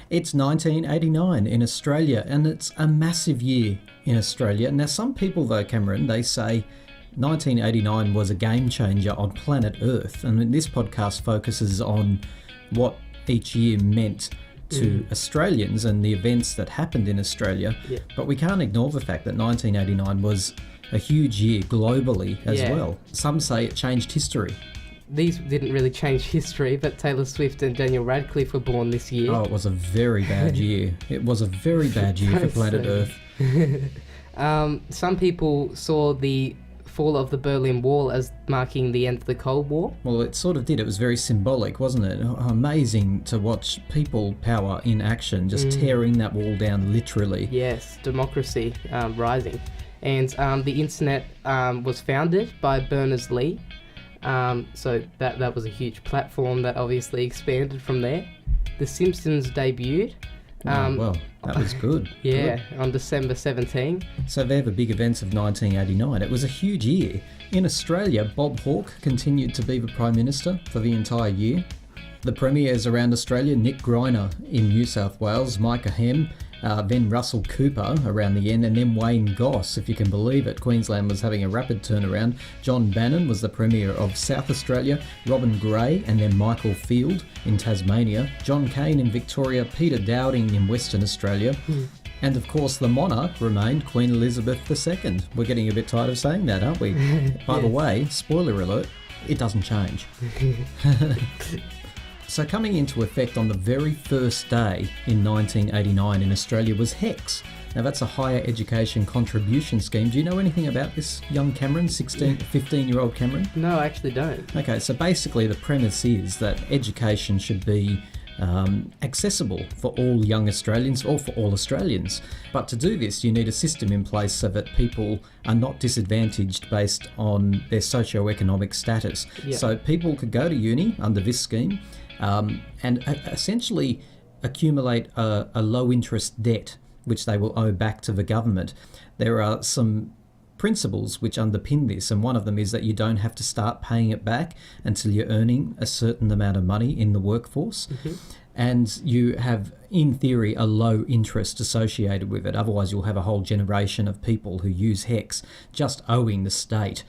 It's 1989 in Australia, and it's a massive year in Australia. Now, some people, though, Cameron, they say 1989 was a game changer on planet Earth, and this podcast focuses on what each year meant to Australians and the events that happened in Australia. Yeah. But we can't ignore the fact that 1989 was a huge year globally as well. Some say it changed history. These didn't really change history, but Taylor Swift and Daniel Radcliffe were born this year. Oh, it was a very bad year. It was a very bad year for planet Earth. Some people saw the fall of the Berlin Wall as marking the end of the Cold War. Well, it sort of did. It was very symbolic, wasn't it? Amazing to watch people power in action, just tearing that wall down literally. Yes, democracy rising. And the internet was founded by Berners-Lee. So that was a huge platform that obviously expanded from there. The Simpsons debuted. Well, that was good. Yeah, on December 17. So they're the big events of 1989. It was a huge year. In Australia, Bob Hawke continued to be the Prime Minister for the entire year. The premiers around Australia, Nick Greiner in New South Wales, Micah Hem, then Russell Cooper around the end, and then Wayne Goss, if you can believe it. Queensland was having a rapid turnaround. John Bannon was the Premier of South Australia, Robin Gray, and then Michael Field in Tasmania, John Cain in Victoria, Peter Dowding in Western Australia, and of course the monarch remained Queen Elizabeth II. We're getting a bit tired of saying that, aren't we? By the way, spoiler alert, it doesn't change. So coming into effect on the very first day in 1989 in Australia was HECS. Now that's a higher education contribution scheme. Do you know anything about this, young Cameron, 15-year-old Cameron? No, I actually don't. Okay, so basically the premise is that education should be accessible for all young Australians or for all Australians. But to do this, you need a system in place so that people are not disadvantaged based on their socio-economic status. Yeah. So people could go to uni under this scheme and essentially accumulate a low-interest debt which they will owe back to the government. There are some principles which underpin this, and one of them is that you don't have to start paying it back until you're earning a certain amount of money in the workforce. And you have, in theory, a low interest associated with it. Otherwise, you'll have a whole generation of people who use HECS just owing the state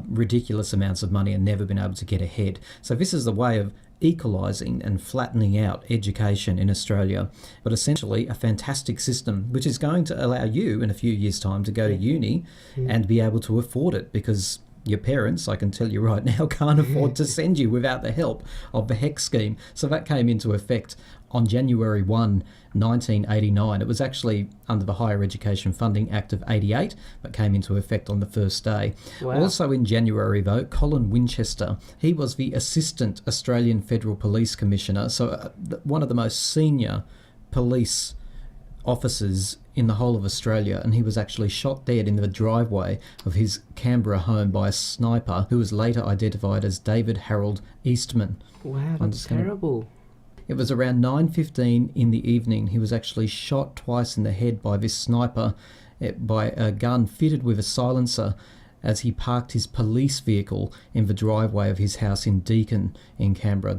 ridiculous amounts of money and never been able to get ahead. So this is the way of equalising and flattening out education in Australia, but essentially a fantastic system which is going to allow you in a few years' time to go to uni and be able to afford it, because your parents, I can tell you right now, can't afford to send you without the help of the HECS scheme. So that came into effect on January 1, 1989. It was actually under the Higher Education Funding Act of 88, but came into effect on the first day. Wow. Also in January, though, Colin Winchester, he was the Assistant Australian Federal Police Commissioner, so one of the most senior police officers in the whole of Australia, and he was actually shot dead in the driveway of his Canberra home by a sniper who was later identified as David Harold Eastman. Wow, that's terrible. It was around 9:15 in the evening. He was actually shot twice in the head by this sniper by a gun fitted with a silencer as he parked his police vehicle in the driveway of his house in Deakin in Canberra.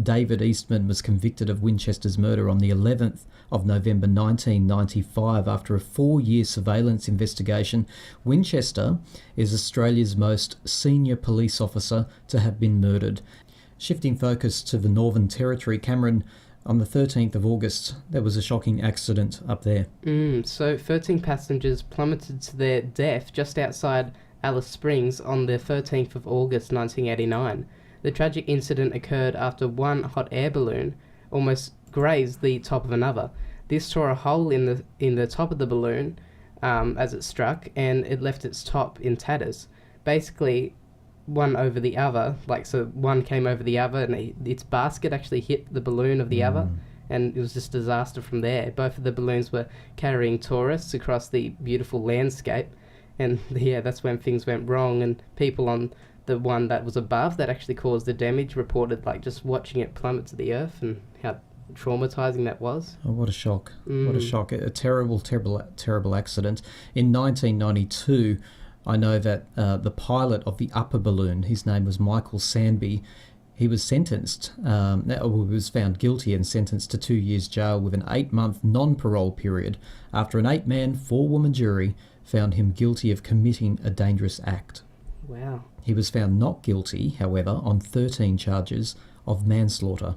David Eastman was convicted of Winchester's murder on the 11th of November 1995 after a 4-year surveillance investigation. Winchester is Australia's most senior police officer to have been murdered. Shifting focus to the Northern Territory, Cameron, on the 13th of August, there was a shocking accident up there. So 13 passengers plummeted to their death just outside Alice Springs on the 13th of August 1989. The tragic incident occurred after one hot air balloon almost grazed the top of another. This tore a hole in the top of the balloon as it struck, and it left its top in tatters. Basically, one over the other, so one came over the other, and its basket actually hit the balloon of the other, and it was just disaster from there. Both of the balloons were carrying tourists across the beautiful landscape, and that's when things went wrong, and people on the one that was above that actually caused the damage reported just watching it plummet to the earth and how traumatizing that was. Oh, what a shock. What a shock. A terrible, terrible, terrible accident. In 1992, I know that the pilot of the upper balloon, his name was Michael Sandby, he was found guilty and sentenced to 2 years jail with an 8-month non-parole period after an 8-man, 4-woman jury found him guilty of committing a dangerous act. Wow. He was found not guilty, however, on 13 charges of manslaughter.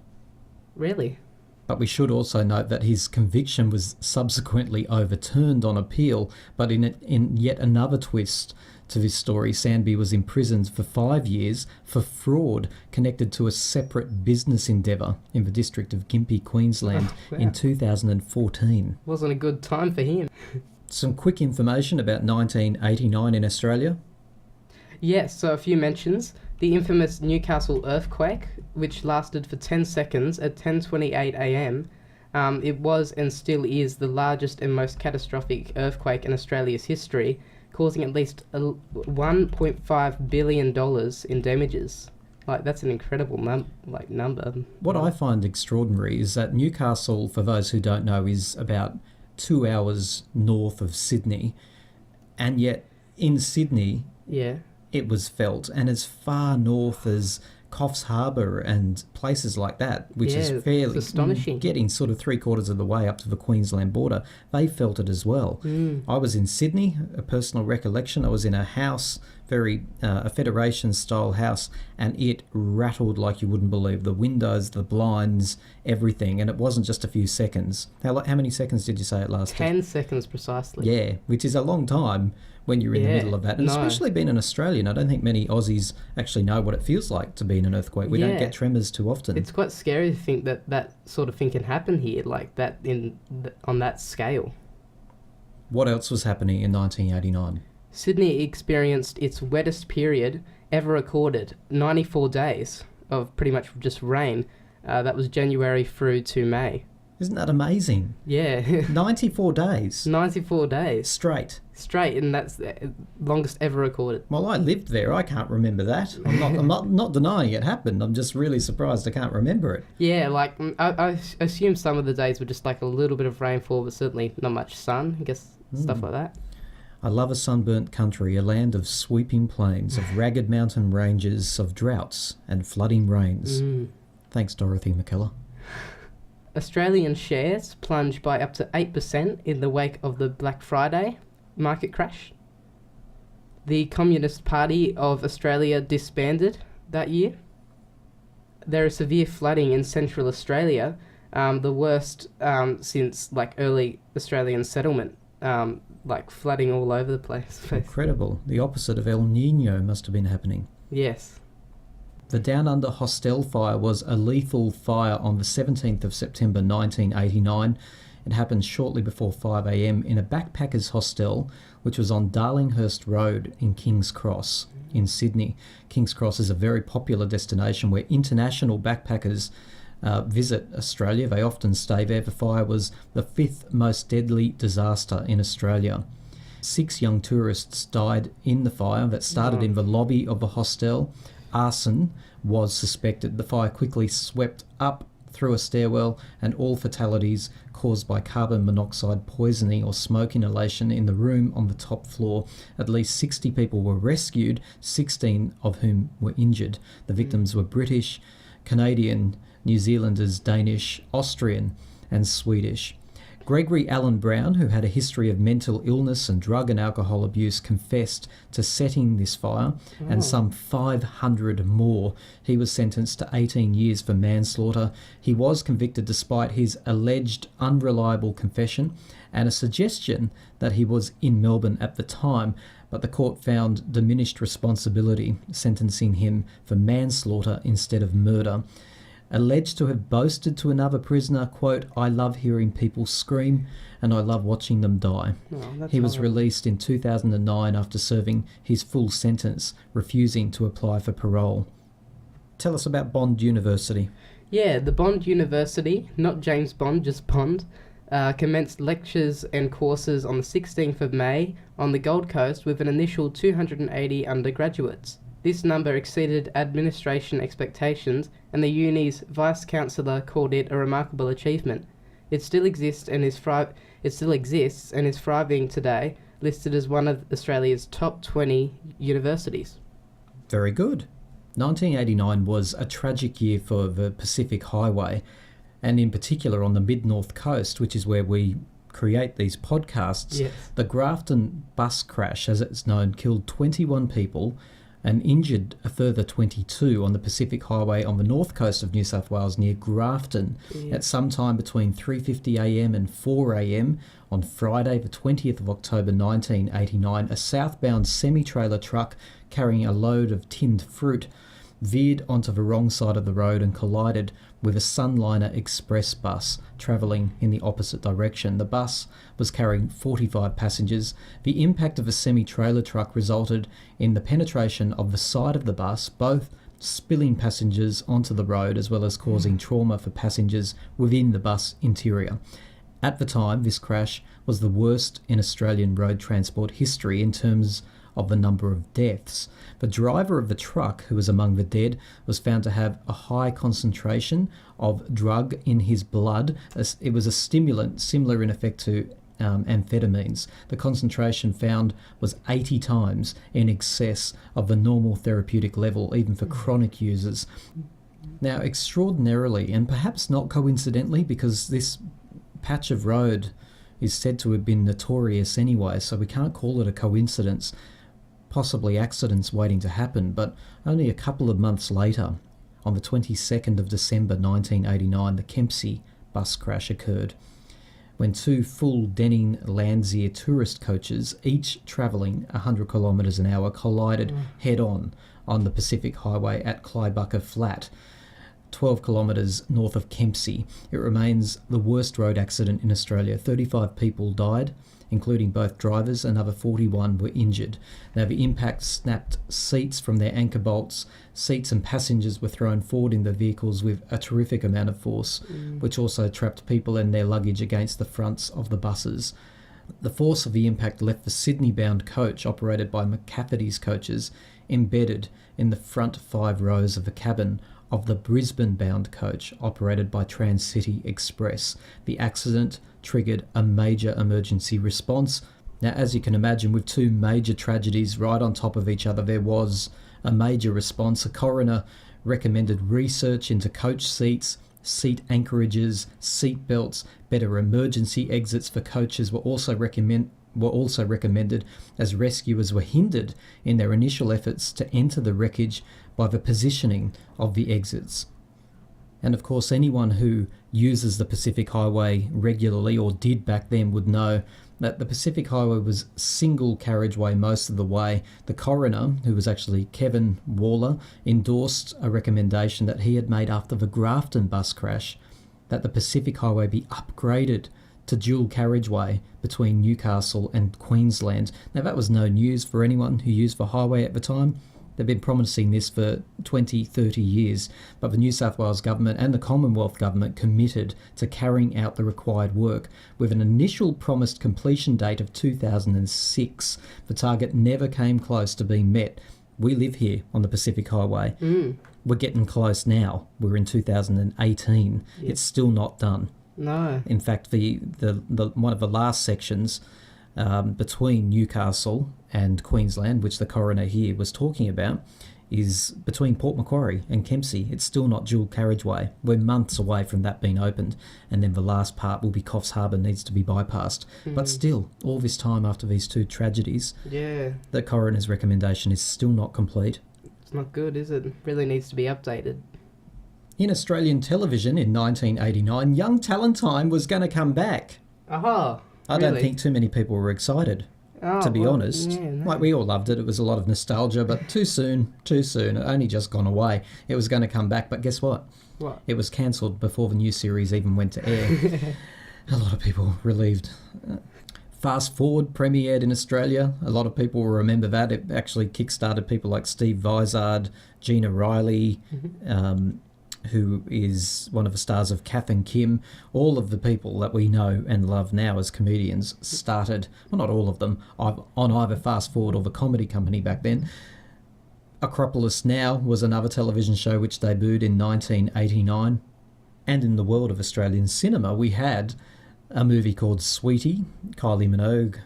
Really? But we should also note that his conviction was subsequently overturned on appeal, but in yet another twist to this story, Sandby was imprisoned for 5 years for fraud connected to a separate business endeavour in the district of Gympie, Queensland in 2014. Wasn't a good time for him. Some quick information about 1989 in Australia. Yes, so a few mentions. The infamous Newcastle earthquake, which lasted for 10 seconds at 10:28 a.m. It was and still is the largest and most catastrophic earthquake in Australia's history, causing at least $1.5 billion in damages. Like, that's an incredible number. What I find extraordinary is that Newcastle, for those who don't know, is about 2 hours north of Sydney, and yet in Sydney, it was felt, and as far north as Coffs Harbour and places like that, which is fairly astonishing. Getting sort of 3/4 of the way up to the Queensland border, they felt it as well. I was in Sydney, a personal recollection. I was in a house, a Federation-style house, and it rattled like you wouldn't believe. The windows, the blinds, everything, and it wasn't just a few seconds. How many seconds did you say it lasted? 10 seconds precisely. Yeah, which is a long time when you're in the middle of that. And especially being an Australian, I don't think many Aussies actually know what it feels like to be in an earthquake. We don't get tremors too often. It's quite scary to think that sort of thing can happen here, like that on that scale. What else was happening in 1989? Sydney experienced its wettest period ever recorded, 94 days of pretty much just rain. That was January through to May. Isn't that amazing? Yeah. 94 days. 94 days. Straight, and that's the longest ever recorded. Well, I lived there. I can't remember that. I'm not denying it happened. I'm just really surprised I can't remember it. Yeah, like, I assume some of the days were just like a little bit of rainfall, but certainly not much sun, I guess, stuff like that. I love a sunburnt country, a land of sweeping plains, of ragged mountain ranges, of droughts and flooding rains. Thanks, Dorothy McKellar. Australian shares plunged by up to 8% in the wake of the Black Friday market crash. The Communist Party of Australia disbanded that year. There is severe flooding in Central Australia, the worst since early Australian settlement, flooding all over the place. Incredible. The opposite of El Nino must have been happening. Yes. The Down Under Hostel fire was a lethal fire on the 17th of September 1989. It happened shortly before 5 a.m. in a backpackers hostel, which was on Darlinghurst Road in King's Cross in Sydney. King's Cross is a very popular destination where international backpackers visit Australia. They often stay there. The fire was the 5th most deadly disaster in Australia. 6 young tourists died in the fire that started in the lobby of the hostel. Arson was suspected. The fire quickly swept up through a stairwell, and all fatalities caused by carbon monoxide poisoning or smoke inhalation in the room on the top floor. At least 60 people were rescued, 16 of whom were injured. The victims were British, Canadian, New Zealanders, Danish, Austrian and Swedish. Gregory Allen Brown, who had a history of mental illness and drug and alcohol abuse, confessed to setting this fire, and some 500 more. He was sentenced to 18 years for manslaughter. He was convicted despite his alleged unreliable confession and a suggestion that he was in Melbourne at the time, but the court found diminished responsibility, sentencing him for manslaughter instead of murder. Alleged to have boasted to another prisoner, quote, "I love hearing people scream and I love watching them die." He was released in 2009 after serving his full sentence, refusing to apply for parole. Tell us about Bond University. Yeah, the Bond University, not James Bond, just Bond, commenced lectures and courses on the 16th of May on the Gold Coast with an initial 280 undergraduates. This number exceeded administration expectations, and the uni's vice-chancellor called it a remarkable achievement. It still exists and is thriving today, listed as one of Australia's top 20 universities. Very good. 1989 was a tragic year for the Pacific Highway, and in particular on the mid-north coast, which is where we create these podcasts. Yes. The Grafton bus crash, as it's known, killed 21 people and injured a further 22 on the Pacific Highway on the north coast of New South Wales near Grafton at some time between 3:50am and 4am on Friday the 20th of October 1989. A southbound semi-trailer truck carrying a load of tinned fruit veered onto the wrong side of the road and collided with a Sunliner Express bus travelling in the opposite direction. The bus was carrying 45 passengers. The impact of a semi-trailer truck resulted in the penetration of the side of the bus, both spilling passengers onto the road as well as causing trauma for passengers within the bus interior. At the time, this crash was the worst in Australian road transport history in terms of the number of deaths. The driver of the truck, who was among the dead, was found to have a high concentration of drug in his blood. It was a stimulant similar in effect to amphetamines. The concentration found was 80 times in excess of the normal therapeutic level, even for chronic users. Now, extraordinarily, and perhaps not coincidentally, because this patch of road is said to have been notorious anyway, so we can't call it a coincidence, possibly accidents waiting to happen, but only a couple of months later, on the 22nd of December 1989, the Kempsey bus crash occurred, when two full Denning Landseer tourist coaches, each travelling 100 kilometres an hour, collided head-on the Pacific Highway at Clybucca Flat, 12 kilometres north of Kempsey. It remains the worst road accident in Australia. 35 people died, including both drivers. Another 41 were injured. Now, the impact snapped seats from their anchor bolts. Seats and passengers were thrown forward in the vehicles with a terrific amount of force, which also trapped people and their luggage against the fronts of the buses. The force of the impact left the Sydney-bound coach, operated by McCafferty's coaches, embedded in the front 5 rows of the cabin of the Brisbane-bound coach, operated by Trans-City Express. The accident triggered a major emergency response. Now, as you can imagine, with two major tragedies right on top of each other, there was a major response. A coroner recommended research into coach seats, seat anchorages, seat belts. Better emergency exits for coaches were also recommended, as rescuers were hindered in their initial efforts to enter the wreckage by the positioning of the exits. And of course, anyone who uses the Pacific Highway regularly, or did back then, would know that the Pacific Highway was single carriageway most of the way. The coroner, who was actually Kevin Waller, endorsed a recommendation that he had made after the Grafton bus crash, that the Pacific Highway be upgraded to dual carriageway between Newcastle and Queensland. Now, that was no news for anyone who used the highway at the time. They've been promising this for 20, 30 years, but the New South Wales government and the Commonwealth government committed to carrying out the required work. With an initial promised completion date of 2006, the target never came close to being met. We live here on the Pacific Highway. We're getting close now. We're in 2018. Yep. It's still not done. No. In fact, the one of the last sections between Newcastle and Queensland, which the coroner here was talking about, is between Port Macquarie and Kempsey. It's still not dual carriageway. We're months away from that being opened, and then the last part will be Coffs Harbour needs to be bypassed. But still, all this time after these two tragedies, the coroner's recommendation is still not complete. It's not good, is it? Really needs to be updated. In Australian television in 1989, Young Talentine was going to come back. Aha! I don't think too many people were excited, to be honest. Yeah, no. Like, we all loved it. It was a lot of nostalgia, but too soon. It only just gone away. It was going to come back, but guess what? What? It was cancelled before the new series even went to air. A lot of people relieved. Fast Forward premiered in Australia. A lot of people will remember that. It actually kickstarted people like Steve Vizard, Gina Riley, who is one of the stars of Kath and Kim. All of the people that we know and love now as comedians started, well, not all of them, on either Fast Forward or the Comedy Company back then. Acropolis Now was another television show which debuted in 1989. And in the world of Australian cinema, we had a movie called Sweetie. Kylie Minogue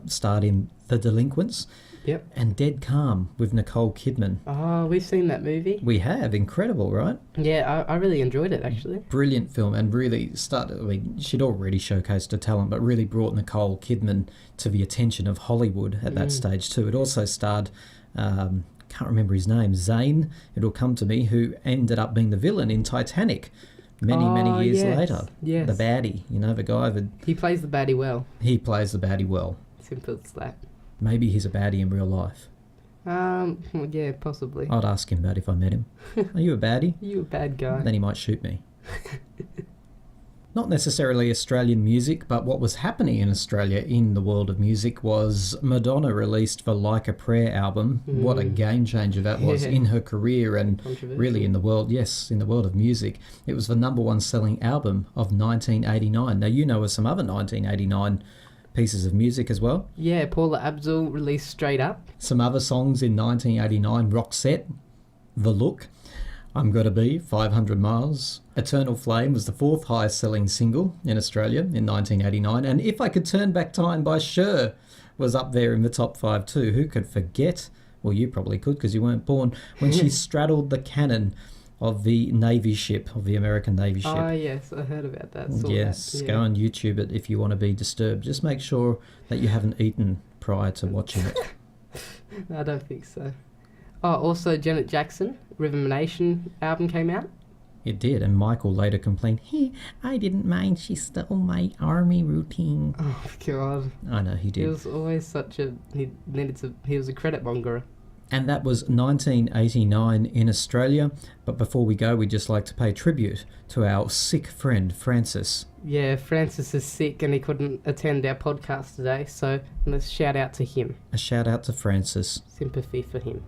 starred in The Delinquents. Yep. and Dead Calm with Nicole Kidman. Oh, we've seen that movie. We have. Incredible, right? Yeah, I really enjoyed it, actually. Brilliant film, and really she'd already showcased her talent, but really brought Nicole Kidman to the attention of Hollywood at that stage too. It also starred, can't remember his name, Zane, it'll come to me, who ended up being the villain in Titanic many years later. Yes. The baddie, the guy that... He plays the baddie well. He plays the baddie well. Simple as that. Maybe he's a baddie in real life. Well, yeah, possibly. I'd ask him that if I met him. Are you a baddie? You a bad guy. Then he might shoot me. Not necessarily Australian music, but what was happening in Australia in the world of music was Madonna released the Like a Prayer album. What a game changer that was in her career and really in the world, in the world of music. It was the number one selling album of 1989. Now, you know of some other 1989 pieces of music as well. Yeah, Paula Abdul released Straight Up. Some other songs in 1989, Roxette, The Look, I'm Gotta Be, 500 Miles. Eternal Flame was the fourth highest selling single in Australia in 1989. And If I Could Turn Back Time by Cher was up there in the top 5 too. Who could forget? Well, you probably could because you weren't born. When she straddled the cannon of the Navy ship, of the American Navy ship. Oh, yes, I heard about that. Go on YouTube it if you want to be disturbed. Just make sure that you haven't eaten prior to watching it. I don't think so. Oh, also Janet Jackson, Rhythm Nation album came out. It did, and Michael later complained, "Hey, I didn't mind, she stole my army routine." Oh, God. I know, he did. He was always he was a credit monger. And that was 1989 in Australia. But before we go, we'd just like to pay tribute to our sick friend, Francis. Yeah, Francis is sick and he couldn't attend our podcast today, so let's shout out to him. A shout out to Francis. Sympathy for him.